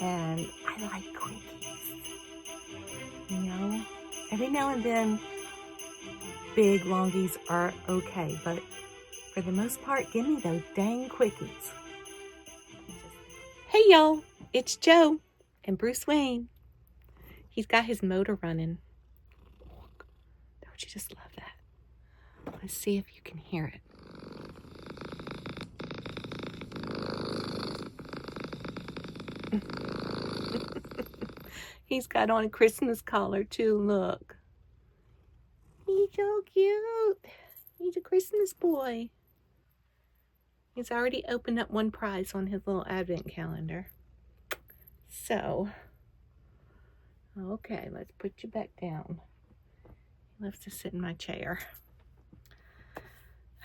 and I like quickies. You know, every now and then, big longies are okay, but for the most part, give me those dang quickies. Hey y'all, it's Joe and Bruce Wayne. He's got his motor running. Don't you just love that? Let's see if you can hear it. He's got on a Christmas collar too, look. He's so cute. He's a Christmas boy. He's already opened up one prize on his little advent calendar. So, okay, let's put you back down. He loves to sit in my chair.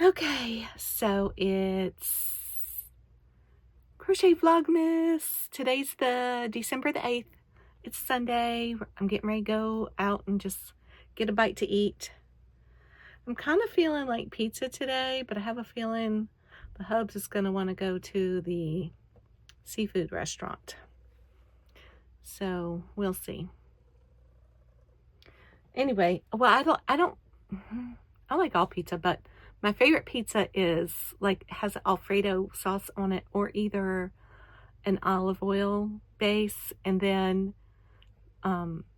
Okay, so it's Crochet Vlogmas. Today's the December the 8th. It's Sunday. I'm getting ready to go out and just get a bite to eat. I'm kind of feeling like pizza today, but I have a feeling the hubs is going to want to go to the seafood restaurant. So we'll see. Anyway, well, I like all pizza, but my favorite pizza is like has Alfredo sauce on it, or either an olive oil base and then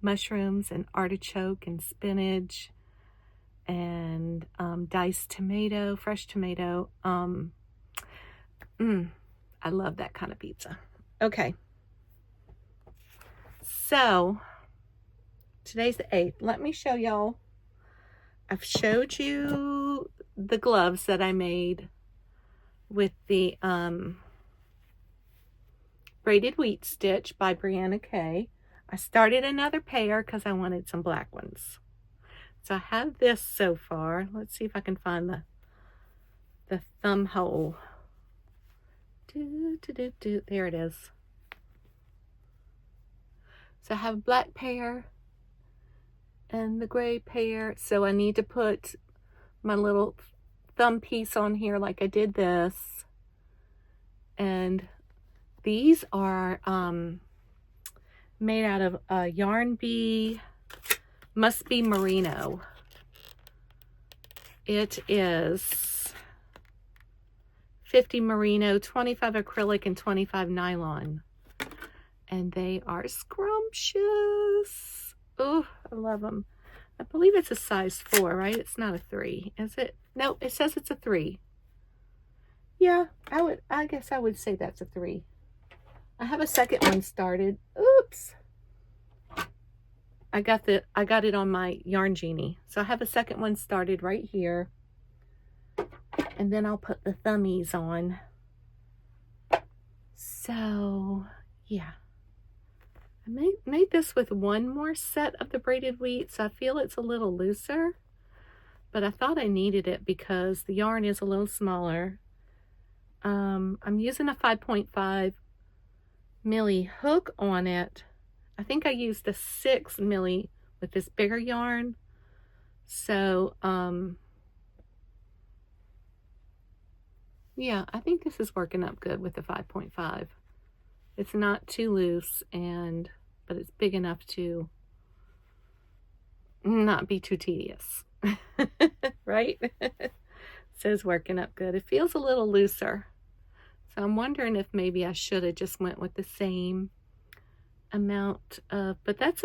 mushrooms and artichoke and spinach and diced tomato, fresh tomato. I love that kind of pizza. Okay. So today's the 8th. Let me show y'all. I've showed you the gloves that I made with the braided wheat stitch by BrianaK. I started another pair because I wanted some black ones. So I have this so far. Let's see if I can find the thumb hole. There it is. So I have a black pair and the gray pair. So I need to put my little thumb piece on here like I did this. And these are made out of yarn bee, must be merino. It is 50 merino, 25 acrylic, and 25 nylon. And they are scrumptious. Oh, I love them. I believe it's a size 4, right? It's not a 3, is it? No, it says it's a 3. Yeah, I guess I would say that's a 3. I have a second one started. Oops. I got it on my Yarn Genie. So I have a second one started right here. And then I'll put the thummies on. So, yeah. I made this with one more set of the braided wheat, so I feel it's a little looser. But I thought I needed it because the yarn is a little smaller. I'm using a 5.5 milli hook on it. I think I used a 6 milli with this bigger yarn. So, yeah, I think this is working up good with the 5.5. It's not too loose, but it's big enough to not be too tedious. Right? So it's working up good. It feels a little looser. So I'm wondering if maybe I should have just went with the same amount of, but that's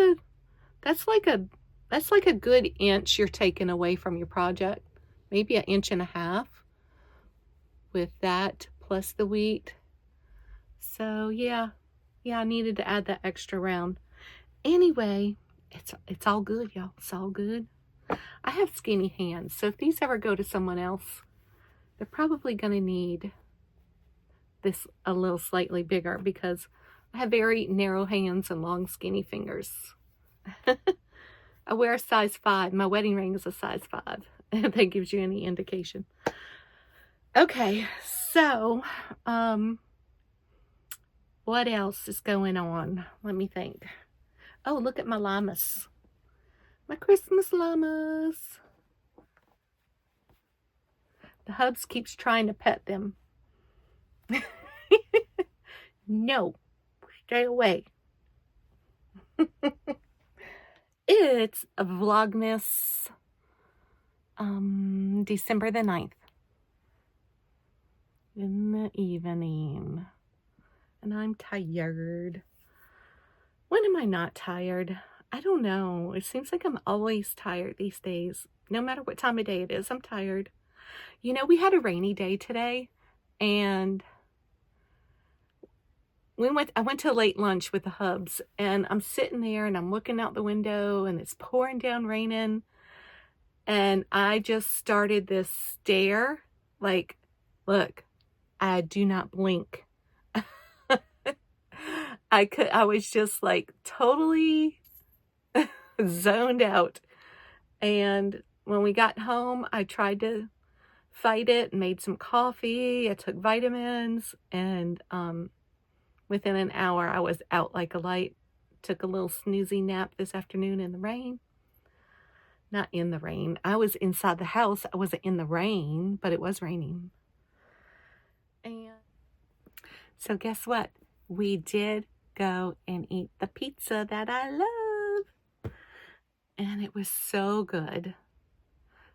like a good inch you're taking away from your project. Maybe an inch and a half with that plus the wheat. So yeah, I needed to add that extra round. Anyway, it's all good, y'all. It's all good. I have skinny hands, so if these ever go to someone else, they're probably going to need this a little slightly bigger because I have very narrow hands and long skinny fingers. I wear a size 5. My wedding ring is a size 5. If that gives you any indication. Okay, so what else is going on? Let me think. Oh, look at my llamas. My Christmas llamas. The hubs keeps trying to pet them. No, Stay away. It's a Vlogmas, December the 9th in the evening, and I'm tired. When am I not tired? I don't know. It seems like I'm always tired these days. No matter what time of day it is, I'm tired. You know, we had a rainy day today, and I went to a late lunch with the Hubs, and I'm sitting there and I'm looking out the window and it's pouring down raining, and I just started this stare like, look, I do not blink. I was just like totally zoned out. And when we got home, I tried to fight it and made some coffee. I took vitamins, and within an hour, I was out like a light. Took a little snoozy nap this afternoon in the rain. Not in the rain. I was inside the house. I wasn't in the rain, but it was raining. And so guess what? We did go and eat the pizza that I love. And it was so good.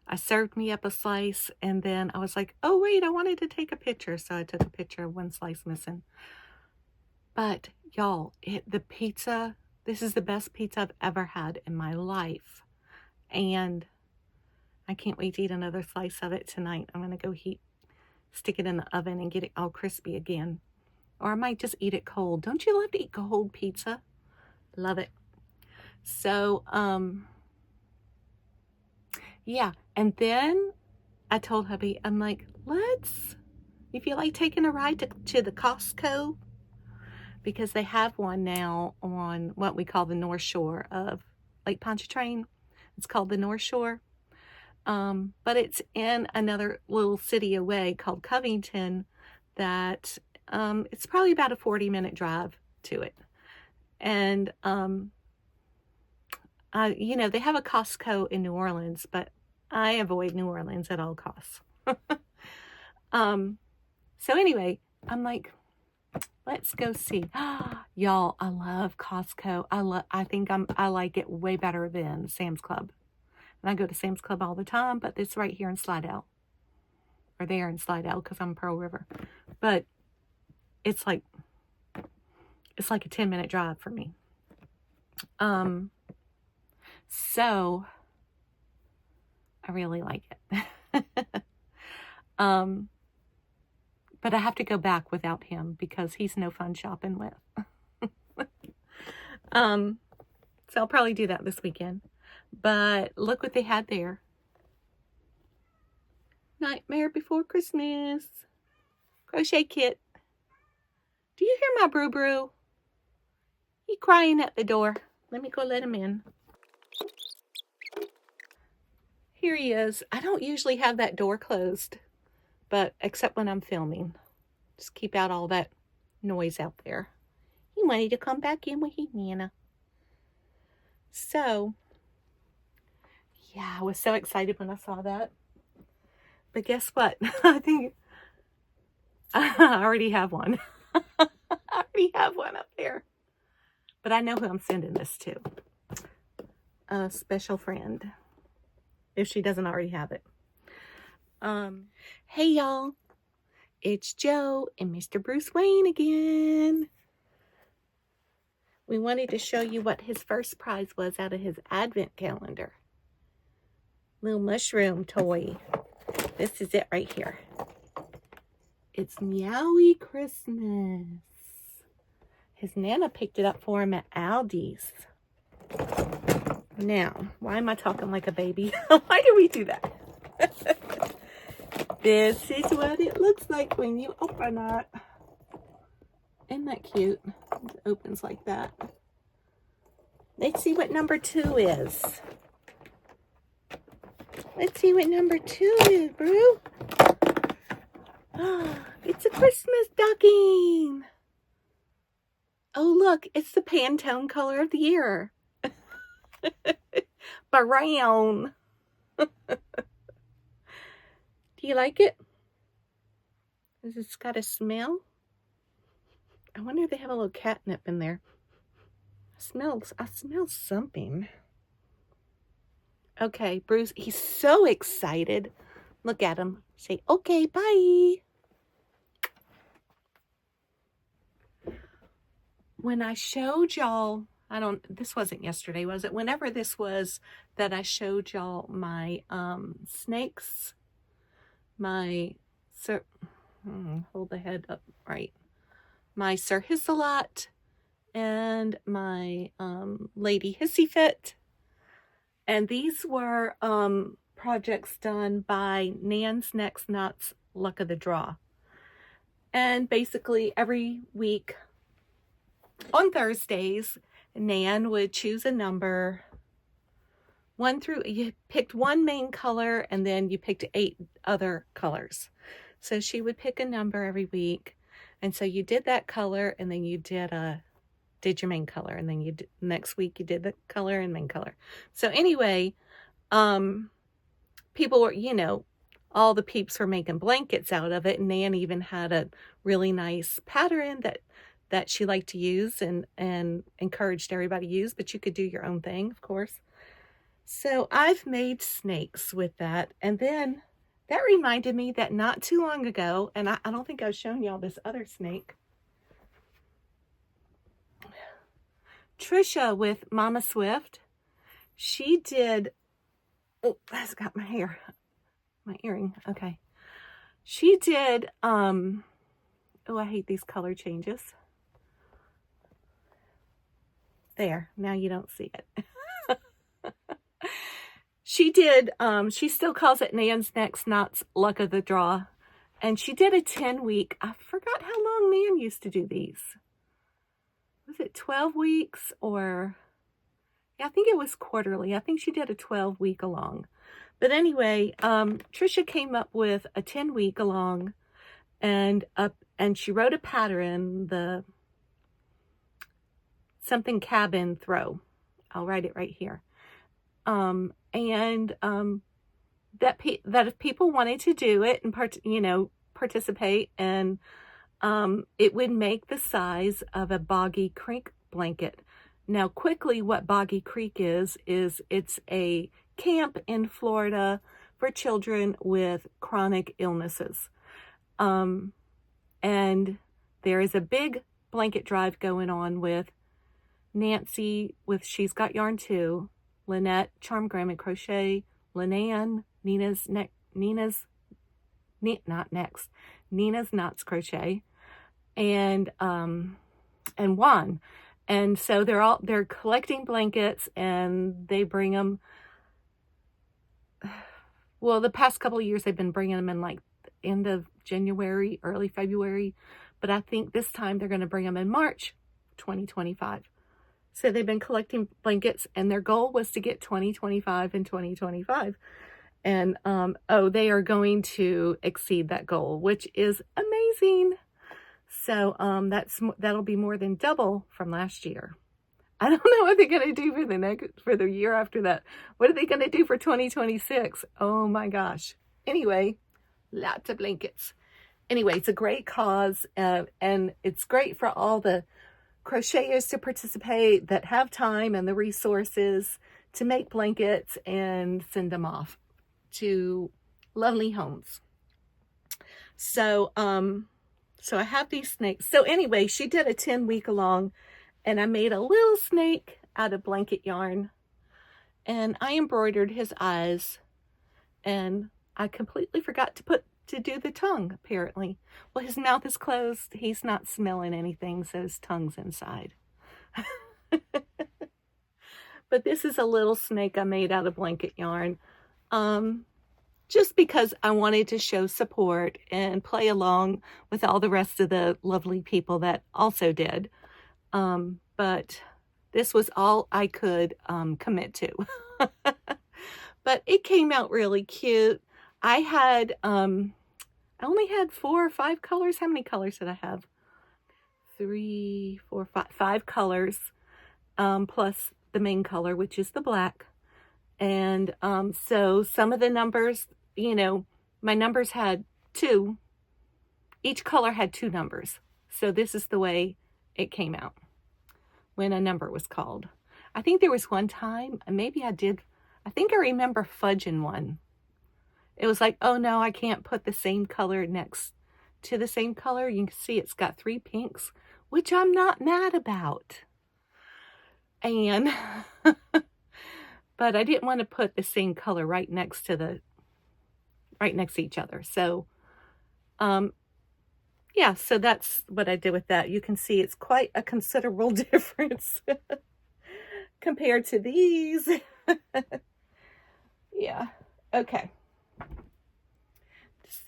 I served me up a slice, and then I was like, oh, wait, I wanted to take a picture. So I took a picture of one slice missing. But y'all, the pizza, this is the best pizza I've ever had in my life. And I can't wait to eat another slice of it tonight. I'm going to go stick it in the oven and get it all crispy again. Or I might just eat it cold. Don't you love to eat cold pizza? Love it. So, yeah. And then I told hubby, I'm like, you feel like taking a ride to the Costco? Because they have one now on what we call the North Shore of Lake Pontchartrain. It's called the North Shore. But it's in another little city away called Covington that it's probably about a 40-minute drive to it. And, you know, they have a Costco in New Orleans, but I avoid New Orleans at all costs. So anyway, I'm like, let's go see. Y'all, I love Costco. I think I like it way better than Sam's Club. And I go to Sam's Club all the time, but it's right here in Slidell. Or there in Slidell, because I'm Pearl River. But it's like a 10-minute drive for me. So I really like it. But I have to go back without him because he's no fun shopping with. So I'll probably do that this weekend. But look what they had there. Nightmare Before Christmas. Crochet kit. Do you hear my brew? He crying at the door. Let me go let him in. Here he is. I don't usually have that door closed, but except when I'm filming. Just keep out all that noise out there. He wanted to come back in with his Nana. So, yeah, I was so excited when I saw that. But guess what? I think I already have one. I already have one up there. But I know who I'm sending this to. A special friend. If she doesn't already have it. Hey y'all. It's Joe and Mr. Bruce Wayne again. We wanted to show you what his first prize was out of his advent calendar. Little mushroom toy. This is it right here. It's Meowie Christmas. His Nana picked it up for him at Aldi's. Now, why am I talking like a baby? Why do we do that? This is what it looks like when you open it. Isn't that cute? It opens like that. Let's see what number 2 is. Let's see what number 2 is, bro. Oh, it's a Christmas stocking. Oh, look, it's the Pantone color of the year. Brown. Do you like it? Has it got a smell? I wonder if they have a little catnip in there. I smell something. Okay, Bruce, he's so excited. Look at him. Say, okay, bye. When I showed y'all, this wasn't yesterday, was it? Whenever this was that I showed y'all my snakes, hold the head up right. My Sir Hissalot and my Lady Hissy Fit. And these were projects done by Nan's Next Knots Luck of the Draw. And basically every week on Thursdays, Nan would choose a number, you picked one main color and then you picked 8 other colors. So she would pick a number every week. And so you did that color and then you did your main color. And then next week you did the color and main color. So anyway, people were, all the peeps were making blankets out of it. And Nan even had a really nice pattern that she liked to use and encouraged everybody to use, but you could do your own thing, of course. So I've made snakes with that. And then that reminded me that not too long ago, and I don't think I've shown y'all this other snake. Trisha with Mama Swift, she did, oh, that's got my earring, okay. She did, oh, I hate these color changes. There, now you don't see it. She did, she still calls it Nan's Next Knots Luck of the Draw. And she did a 10-week, I forgot how long Nan used to do these. Was it 12 weeks or, yeah, I think it was quarterly. I think she did a 12-week along. But anyway, Trisha came up with a 10-week along and she wrote a pattern, the something cabin throw. I'll write it right here. That if people wanted to do it and participate, and it would make the size of a Boggy Creek blanket. Now, quickly, what Boggy Creek is it's a camp in Florida for children with chronic illnesses. And there is a big blanket drive going on with Nancy with She's Got Yarn Too, Lynette, Charm Graham and Crochet, Lynanne, Nina's Knots Crochet, and Juan. And so they're collecting blankets and they bring them. Well, the past couple of years they've been bringing them in like the end of January, early February, but I think this time they're going to bring them in March 2025. So they've been collecting blankets and their goal was to get 2025 and 2025. And, they are going to exceed that goal, which is amazing. So, that'll be more than double from last year. I don't know what they're going to do for the year after that. What are they going to do for 2026? Oh my gosh. Anyway, lots of blankets. Anyway, it's a great cause, and it's great for all the crocheters to participate that have time and the resources to make blankets and send them off to lovely homes. So I have these snakes. So anyway, she did a 10-week along, and I made a little snake out of blanket yarn, and I embroidered his eyes, and I completely forgot to do the tongue, apparently. Well, his mouth is closed. He's not smelling anything, so his tongue's inside. But this is a little snake I made out of blanket yarn. Just because I wanted to show support and play along with all the rest of the lovely people that also did. But this was all I could commit to. But it came out really cute. I only had 4 or 5 colors. How many colors did I have? 3, 4, 5 colors, plus the main color, which is the black. And so some of the numbers, my numbers had 2. Each color had 2 numbers. So this is the way it came out, when a number was called. I think there was one time, maybe I think I remember fudging one. It was like, oh no, I can't put the same color next to the same color. You can see it's got 3 pinks, which I'm not mad about. And, but I didn't want to put the same color right next to each other. So, yeah, so that's what I did with that. You can see it's quite a considerable difference compared to these. Yeah, okay.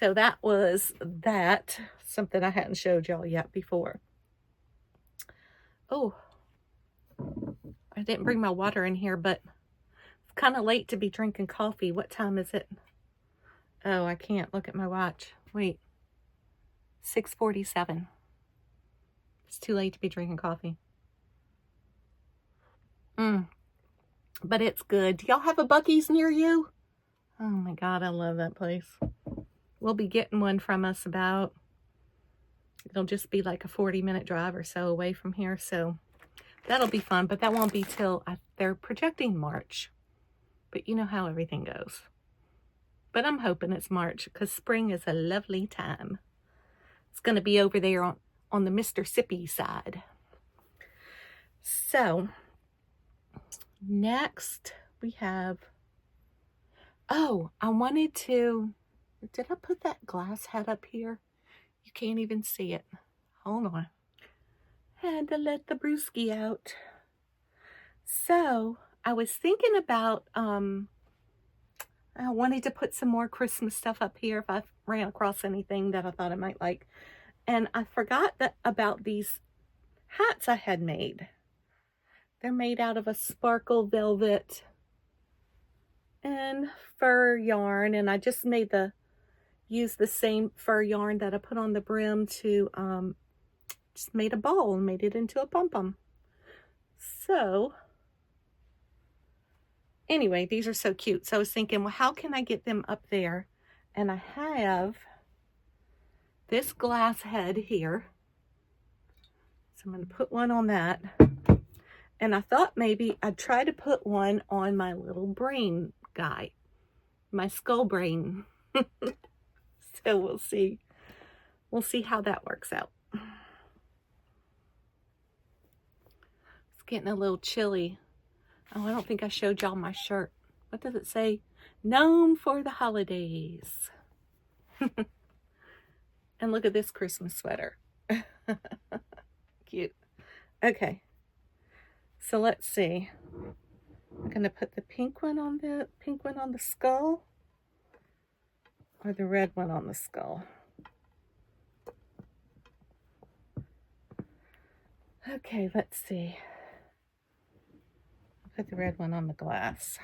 So that was that. Something I hadn't showed y'all yet before. Oh, I didn't bring my water in here, but it's kind of late to be drinking coffee. What time is it? Oh, I can't look at my watch. Wait. 6:47. It's too late to be drinking coffee. But it's good. Do y'all have a Buc-ee's near you? Oh my God, I love that place. We'll be getting one from us about, it'll just be like a 40-minute drive or so away from here. So that'll be fun, but that won't be till, they're projecting March. But you know how everything goes. But I'm hoping it's March because spring is a lovely time. It's going to be over there on the Mississippi side. So next we have, oh, I wanted to, did I put that glass head up here? You can't even see it. Hold on. Had to let the brewski out. So I was thinking about, I wanted to put some more Christmas stuff up here if I ran across anything that I thought I might like. And I forgot about these hats I had made. They're made out of a sparkle velvet and fur yarn. And I just used the same fur yarn that I put on the brim to, just made a ball and made it into a pom-pom. So anyway, these are so cute. So I was thinking, well, how can I get them up there? And I have this glass head here. So I'm going to put one on that. And I thought maybe I'd try to put one on my little brain guy, my skull brain. So we'll see. We'll see how that works out. It's getting a little chilly. Oh, I don't think I showed y'all my shirt. What does it say? Gnome for the holidays. And look at this Christmas sweater. Cute. Okay. So let's see. I'm going to put the pink one on the skull or the red one on the skull. Okay, let's see. Put the red one on the glass.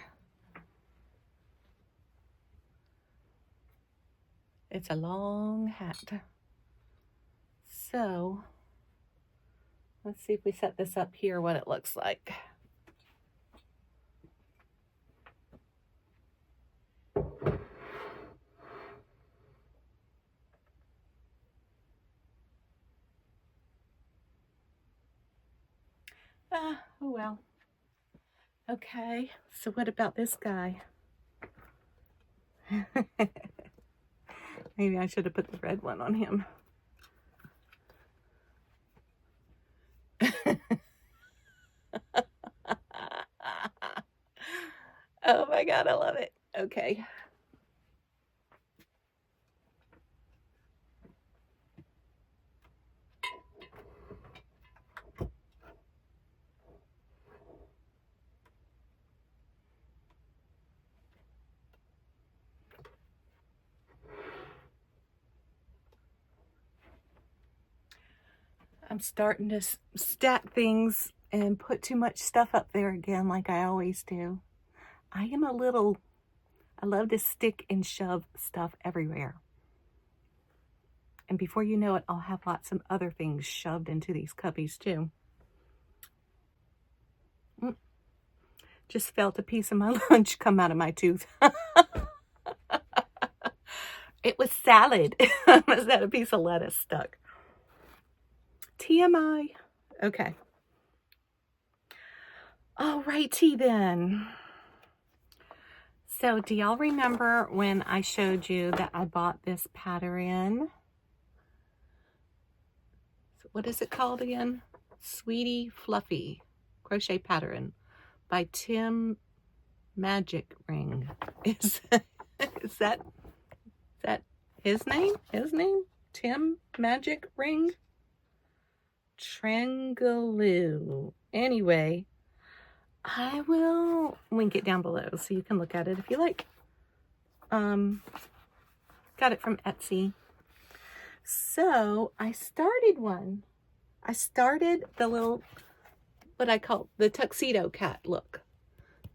It's a long hat. So let's see if we set this up here, what it looks like. Oh well. Okay, so what about this guy? Maybe I should have put the red one on him. Oh my God, I love it. Okay. I'm starting to stack things and put too much stuff up there again like I always do. I love to stick and shove stuff everywhere. And before you know it, I'll have lots of other things shoved into these cubbies too. Just felt a piece of my lunch come out of my tooth. It was salad. I must have had a piece of lettuce stuck. TMI. Okay. Alrighty then. So do y'all remember when I showed you that I bought this pattern? What is it called again? Sweetie Fluffy crochet pattern by Tim Magic Ring. Is that his name? His name? Tim Magic Ring? Trangaloo. Anyway, I will link it down below so you can look at it if you like. Got it from Etsy. So I started one. I started the little, what I call the tuxedo cat look.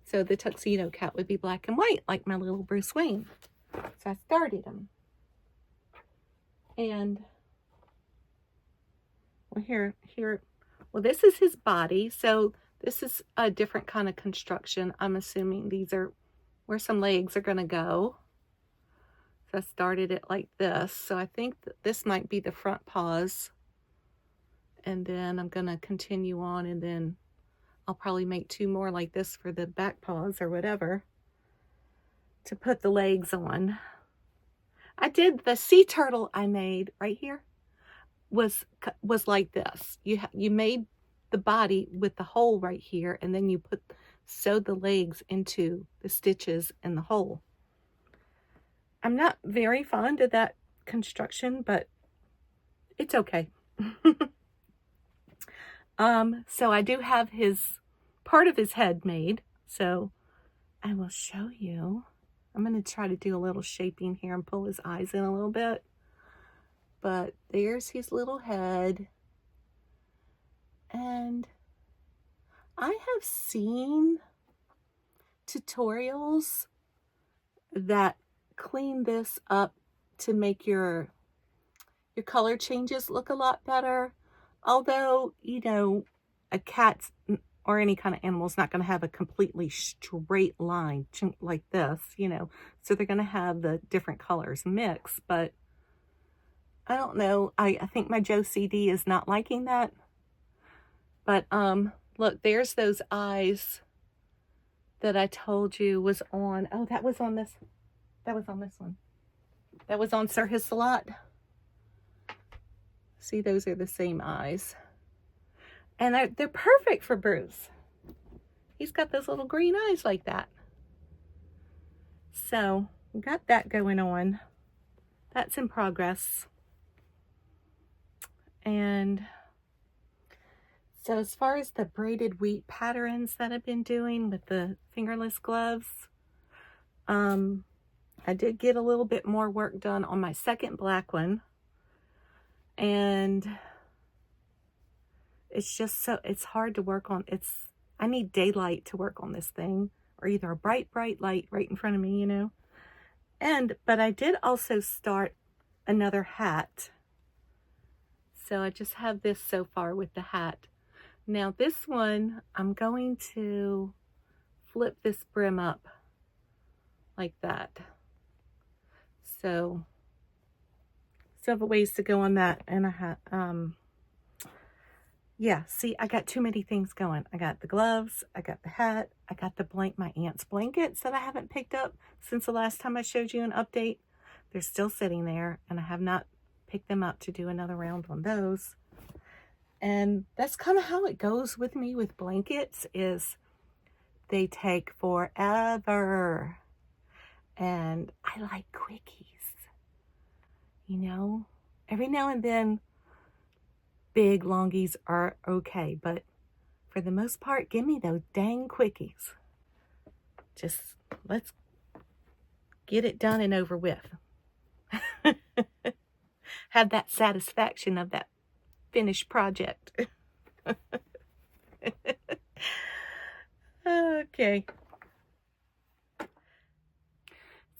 So the tuxedo cat would be black and white, like my little Bruce Wayne. So I started him. And well, well, this is his body. So this is a different kind of construction. I'm assuming these are where some legs are going to go. So I started it like this. So I think that this might be the front paws. And then I'm going to continue on, and then I'll probably make 2 more like this for the back paws or whatever to put the legs on. I did the sea turtle I made right here was like this. You made the body with the hole right here, and then you sewed the legs into the stitches in the hole. I'm not very fond of that construction, but it's okay. So I do have part of his head made, so I will show you. I'm going to try to do a little shaping here and pull his eyes in a little bit. But there's his little head. And I have seen tutorials that clean this up to make your color changes look a lot better. Although, you know, a cat or any kind of animal is not going to have a completely straight line like this, you know. So they're going to have the different colors mix. But I don't know. I think my Joe CD is not liking that. But look, there's those eyes that I told you was on. Oh, that was on this. That was on this one. That was on Sir Hiss-a-Lot. See, those are the same eyes. And they're perfect for Bruce. He's got those little green eyes like that. So, we got that going on. That's in progress. And so as far as the braided wheat patterns that I've been doing with the fingerless gloves, I did get a little bit more work done on my second black one. And it's just it's hard to work on. I need daylight to work on this thing, or either a bright light right in front of me, you know. But I did also start another hat. So I just have this so far with the hat. Now this one, I'm going to flip this brim up like that. So several ways to go on that. And I have, yeah, see, I got too many things going. I got the gloves, I got the hat, I got my aunt's blankets that I haven't picked up since the last time I showed you an update. They're still sitting there, and I have not picked them up to do another round on those. And that's kind of how it goes with me with blankets, is they take forever. And I like quickies, you know. Every now and then, big longies are okay, but for the most part, give me those dang quickies. Just let's get it done and over with. Have that satisfaction of that finished project. Okay.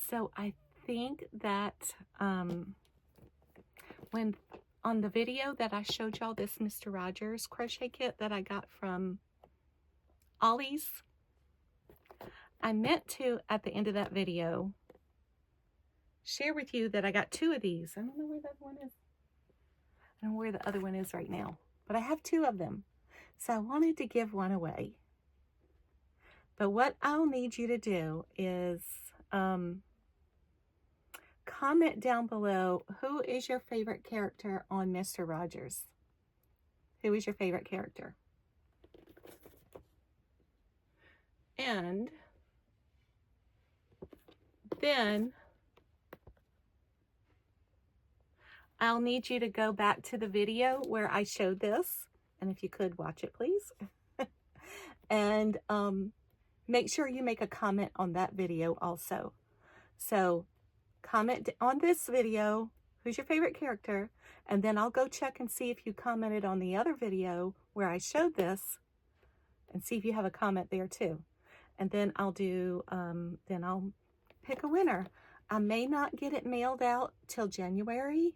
So I think that when on the video that I showed y'all, this Mr. Rogers crochet kit that I got from Ollie's, I meant to, at the end of that video, share with you that I got 2 of these. I don't know where the other one is. I don't know where the other one is right now, but I have 2 of them. So I wanted to give one away. But what I'll need you to do is comment down below, who is your favorite character on Mr. Rogers? Who is your favorite character? And then I'll need you to go back to the video where I showed this. And if you could watch it, please. And make sure you make a comment on that video also. So comment on this video, who's your favorite character, and then I'll go check and see if you commented on the other video where I showed this and see if you have a comment there too. And then I'll do, then I'll pick a winner. I may not get it mailed out till January.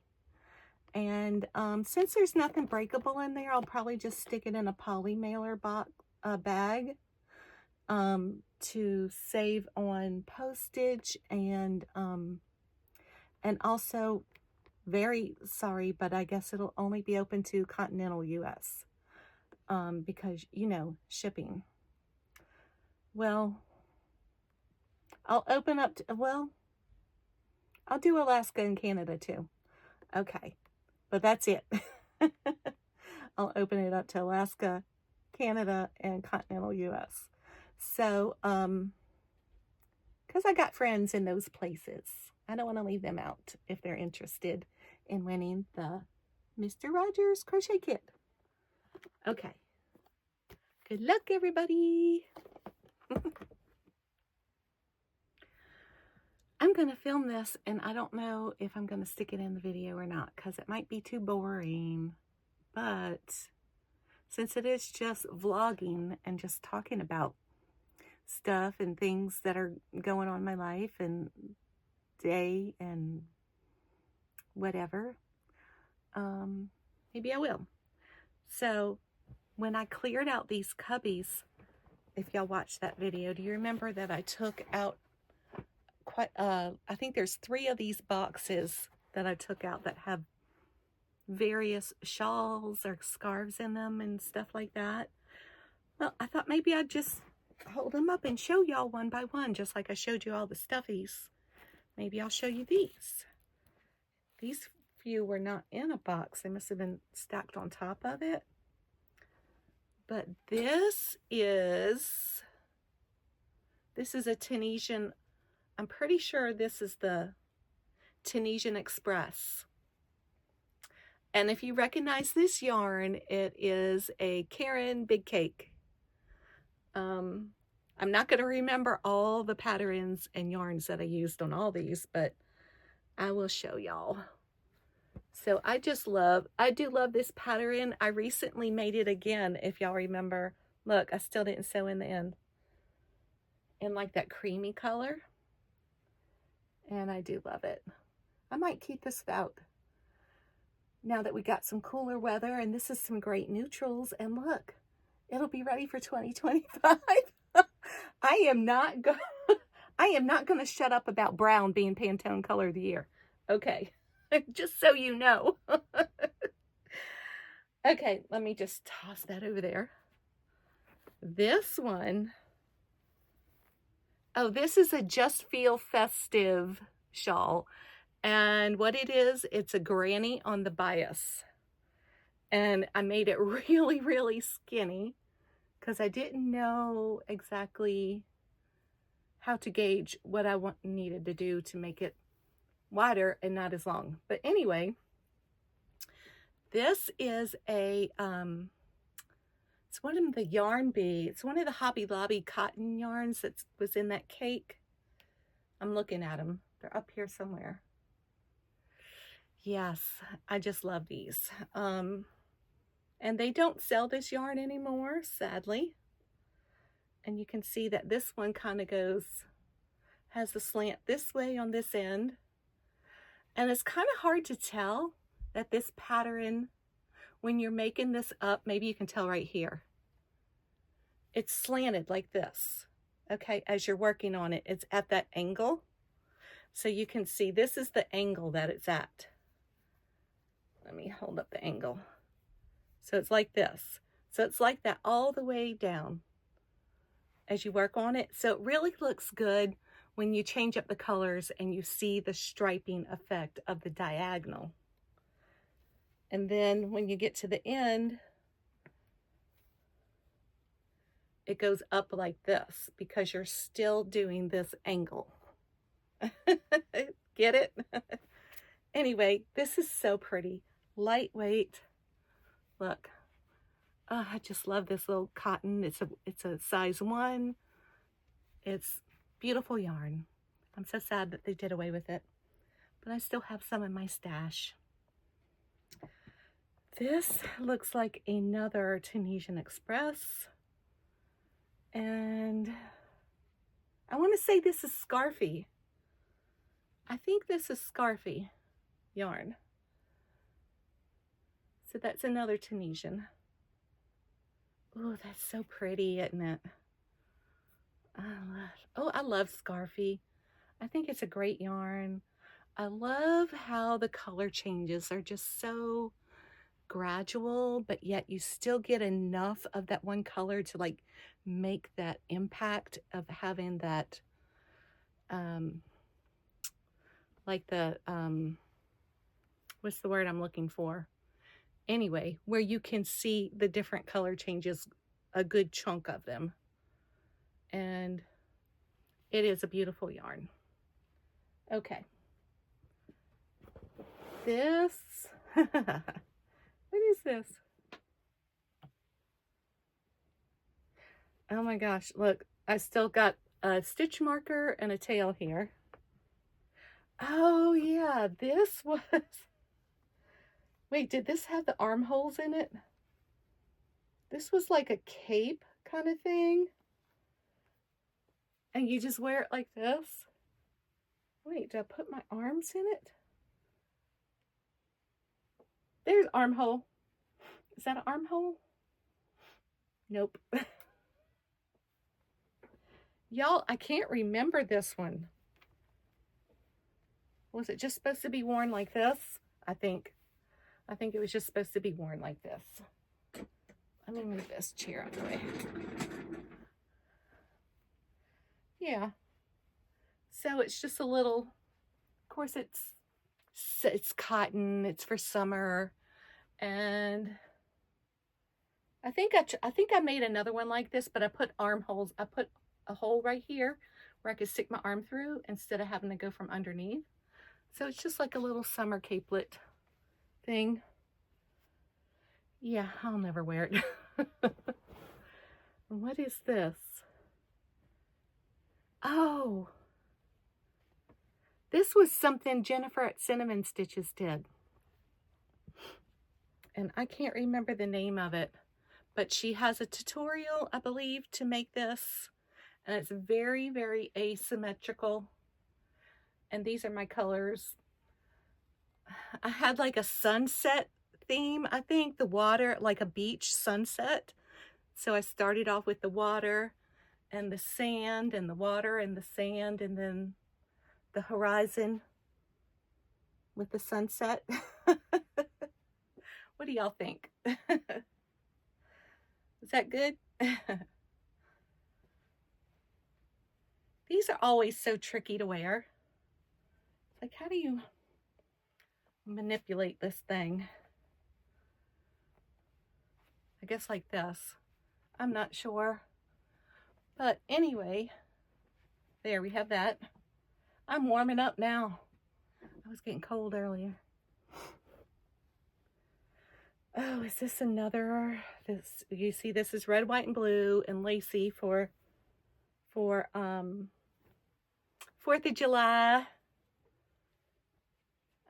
And since there's nothing breakable in there, I'll probably just stick it in a poly mailer bag to save on postage, and also, very sorry, but I guess it'll only be open to continental US because, you know, shipping. Well, I'll open up to, well, I'll do Alaska and Canada too. Okay, but that's it. I'll open it up to Alaska, Canada, and continental US. So, because I got friends in those places. I don't want to leave them out if they're interested in winning the Mr. Rogers crochet kit. Okay. Good luck, everybody. I'm going to film this, and I don't know if I'm going to stick it in the video or not, because it might be too boring. But since it is just vlogging and just talking about stuff and things that are going on in my life and day and whatever, maybe I will. So when I cleared out these cubbies, if y'all watched that video, do you remember that I took out quite I think there's 3 of these boxes that I took out that have various shawls or scarves in them and stuff like that. Well, I thought maybe I'd just hold them up and show y'all one by one, just like I showed you all the stuffies. Maybe I'll show you these. These few were not in a box. They must have been stacked on top of it. But this is a Tunisian, I'm pretty sure this is the Tunisian Express. And if you recognize this yarn, it is a Karen Big Cake. I'm not going to remember all the patterns and yarns that I used on all these, but I will show y'all. So I do love this pattern. I recently made it again, if y'all remember. Look, I still didn't sew in the end. In like that creamy color. And I do love it. I might keep this out now that we got some cooler weather, and this is some great neutrals. And look, it'll be ready for 2025. I am not going to shut up about brown being Pantone color of the year. Okay, just so you know. Okay, let me just toss that over there. This one, oh, this is a Just Feel Festive shawl. And what it is, it's a granny on the bias. And I made it really, really skinny because I didn't know exactly how to gauge what I needed to do to make it wider and not as long. But anyway, this is a, it's one of the Yarn Bee. It's one of the Hobby Lobby cotton yarns that was in that cake. I'm looking at them. They're up here somewhere. Yes, I just love these. And they don't sell this yarn anymore, sadly. And you can see that this one kind of has the slant this way on this end. And it's kind of hard to tell that this pattern, when you're making this up, maybe you can tell right here. It's slanted like this. Okay, as you're working on it, it's at that angle. So you can see this is the angle that it's at. Let me hold up the angle. So it's like this. So it's like that all the way down as you work on it. So it really looks good when you change up the colors and you see the striping effect of the diagonal. And then when you get to the end, it goes up like this because you're still doing this angle. Get it? Anyway, this is so pretty. Lightweight. Look. Oh, I just love this little cotton. It's a size 1. It's beautiful yarn. I'm so sad that they did away with it, but I still have some in my stash. This looks like another Tunisian Express, and I want to say this is Scarfy. I think this is Scarfy yarn. So that's another Tunisian. Oh, that's so pretty, isn't it? I love Scarfy. I think it's a great yarn. I love how the color changes are just so gradual, but yet you still get enough of that one color to like make that impact of having that like the what's the word I'm looking for? Anyway, where you can see the different color changes, a good chunk of them. And it is a beautiful yarn. Okay. This, what is this? Oh my gosh, look, I still got a stitch marker and a tail here. Oh yeah, this was, wait, did this have the armholes in it? This was like a cape kind of thing. And you just wear it like this. Wait, did I put my arms in it? There's armhole. Is that an armhole? Nope. Y'all, I can't remember this one. Was it just supposed to be worn like this? I think it was just supposed to be worn like this. Let me move this chair out of the way. Yeah. So it's just a little, of course it's cotton, it's for summer. And I think I made another one like this, but I put armholes. I put a hole right here where I could stick my arm through instead of having to go from underneath. So it's just like a little summer capelet thing. Yeah, I'll never wear it. What is this? Oh, this was something Jennifer at Cinnamon Stitches did. And I can't remember the name of it, but she has a tutorial, I believe, to make this. And it's very, very asymmetrical. And these are my colors. I had like a sunset theme, I think, the water, like a beach sunset. So I started off with the water and the sand and the water and the sand and then the horizon with the sunset. What do y'all think? Is that good? These are always so tricky to wear. It's like, how do you manipulate this thing? I guess like this. I'm not sure. But anyway, there we have that. I'm warming up now. I was getting cold earlier. Oh, is this another? This, you see, this is red, white, and blue and lacy for 4th of July.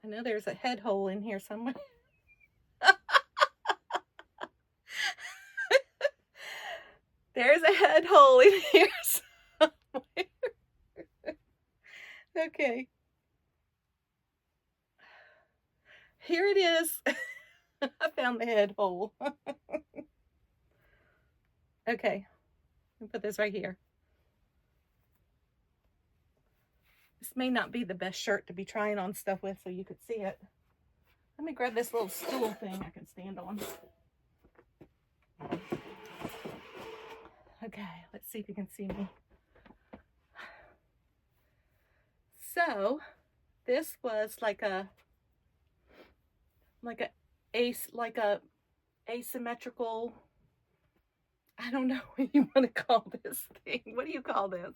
I know there's a head hole in here somewhere. There's a head hole in here somewhere. Okay. Here it is. I found the head hole. Okay. I'll put this right here. This may not be the best shirt to be trying on stuff with so you could see it. Let me grab this little stool thing I can stand on. Okay, let's see if you can see me. So this was like a asymmetrical, I don't know what you want to call this thing. What do you call this?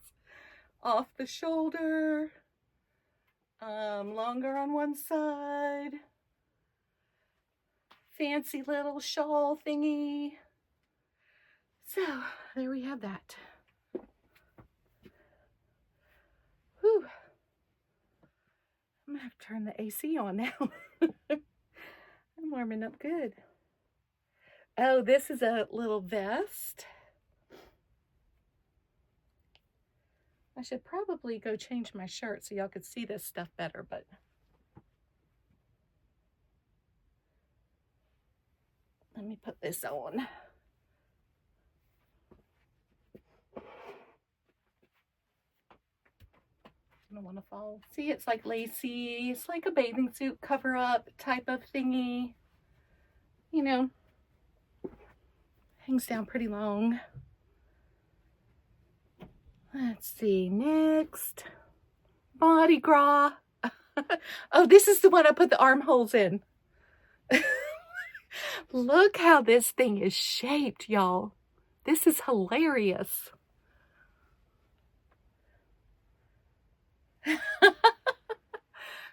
Off the shoulder, longer on one side, fancy little shawl thingy. So there we have that. Whew. I'm gonna have to turn the AC on now. I'm warming up good. Oh, this is a little vest. I should probably go change my shirt so y'all could see this stuff better, but let me put this on. I don't want to fall. See, it's like lacy. It's like a bathing suit cover up type of thingy. You know, hangs down pretty long. Let's see, next. Mardi Gras. Oh, this is the one I put the armholes in. Look how this thing is shaped, y'all. This is hilarious. Of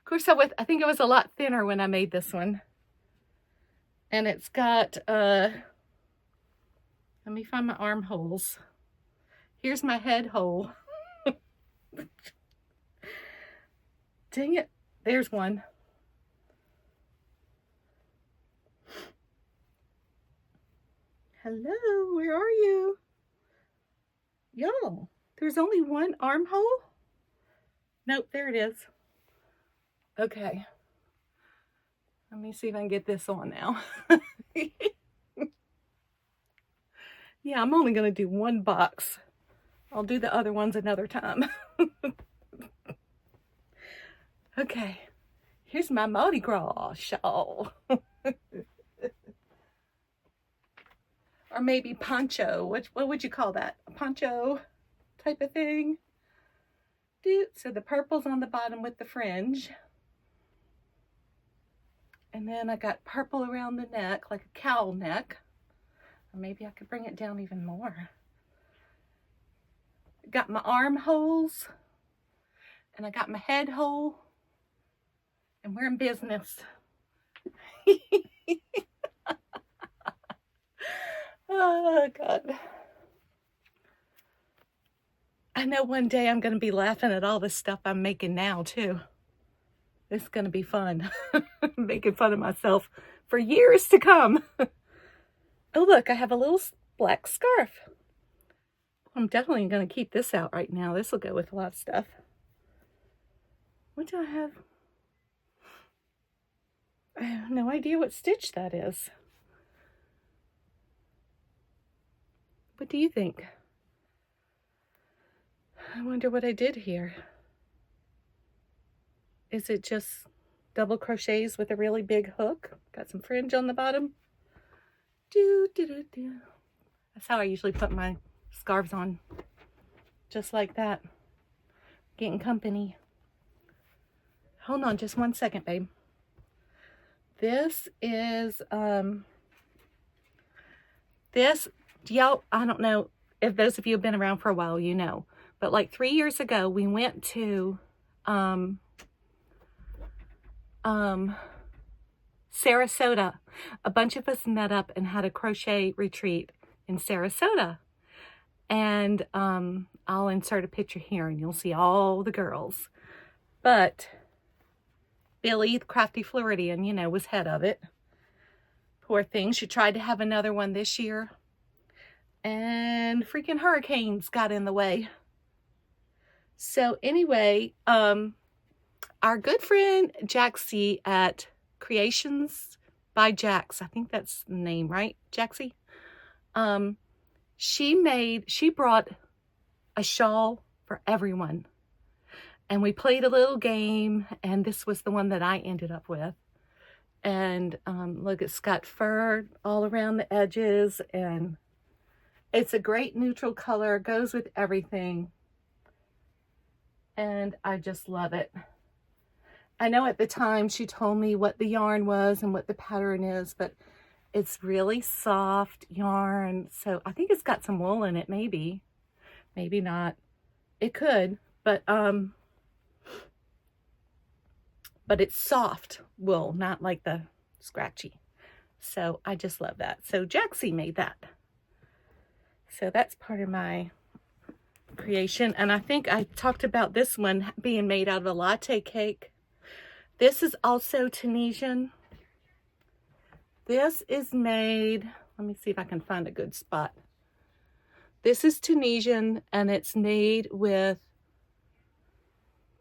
course, I think it was a lot thinner when I made this one. And it's got, let me find my armholes. Here's my head hole. Dang it. There's one. Hello, where are you? Y'all, there's only one armhole? Nope, there it is. Okay. Let me see if I can get this on now. Yeah, I'm only going to do one box. I'll do the other ones another time. Okay, here's my Mardi Gras shawl. Or maybe poncho. What would you call that? A poncho type of thing? So the purple's on the bottom with the fringe. And then I got purple around the neck, like a cowl neck. Or maybe I could bring it down even more. Got my armholes. And I got my head hole. And we're in business. Oh, God. I know one day I'm going to be laughing at all this stuff I'm making now, too. It's going to be fun. Making fun of myself for years to come. Oh, look, I have a little black scarf. I'm definitely going to keep this out right now. This will go with a lot of stuff. What do I have? I have no idea what stitch that is. What do you think? I wonder what I did here. Is it just double crochets with a really big hook? Got some fringe on the bottom. That's how I usually put my scarves on. Just like that. Getting company. Hold on just one second, babe. This is, y'all, I don't know if those of you have been around for a while, you know. But like 3 years ago, we went to Sarasota. A bunch of us met up and had a crochet retreat in Sarasota. And I'll insert a picture here and you'll see all the girls. But Billy, the crafty Floridian, you know, was head of it. Poor thing. She tried to have another one this year. And freaking hurricanes got in the way. So anyway, our good friend Jaxie at Creations by Jax, I think that's the name, right? Jaxie? She brought a shawl for everyone. And we played a little game, and this was the one that I ended up with. And look, it's got fur all around the edges, and it's a great neutral color, goes with everything. And I just love it. I know at the time she told me what the yarn was and what the pattern is, but it's really soft yarn. So I think it's got some wool in it, maybe not. It could, but it's soft wool, not like the scratchy. So I just love that. So Jaxie made that. So that's part of my creation. And I think I talked about this one being made out of a latte cake. This is also Tunisian. This is made, let me see if I can find a good spot. This is Tunisian, and it's made with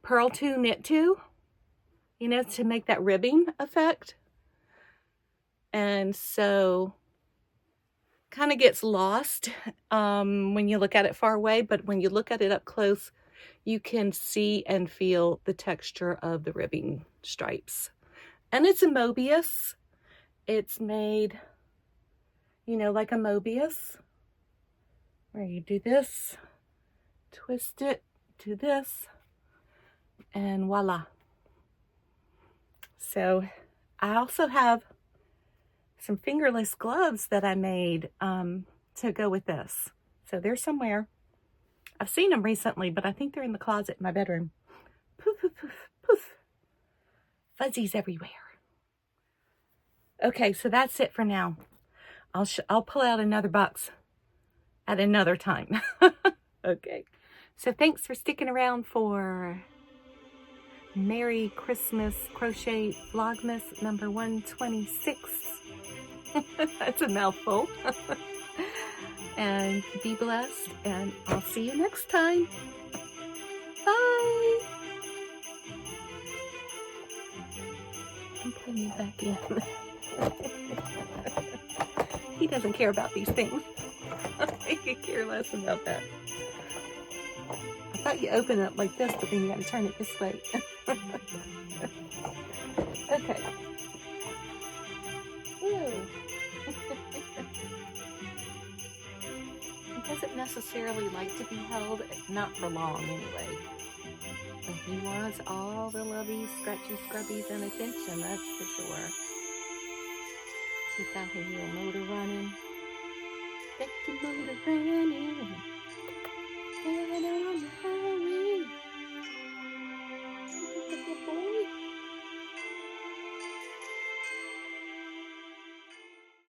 Purl 2 Knit 2, you know, to make that ribbing effect. And so kind of gets lost when you look at it far away, but when you look at it up close, you can see and feel the texture of the ribbing stripes. And it's a Mobius. It's made, you know, like a Mobius, where you do this, twist it, do this, and voila. So I also have some fingerless gloves that I made to go with this. So they're somewhere. I've seen them recently, but I think they're in the closet in my bedroom. Poof, poof, poof, poof. Fuzzies everywhere. Okay, so that's it for now. I'll pull out another box at another time. Okay. So thanks for sticking around for Merry Christmas Crochet Vlogmas number 126. That's a mouthful. And be blessed, and I'll see you next time. Bye. I'm putting it back in. He doesn't care about these things. He could care less about that. I thought you open it like this, but then you got to turn it this way. Okay. Woo. He doesn't necessarily like to be held, not for long anyway. But he wants all the lovey, scratchy, scrubbies and attention, that's for sure. He's got his little motor running. Get your motor running. Get it on the highway.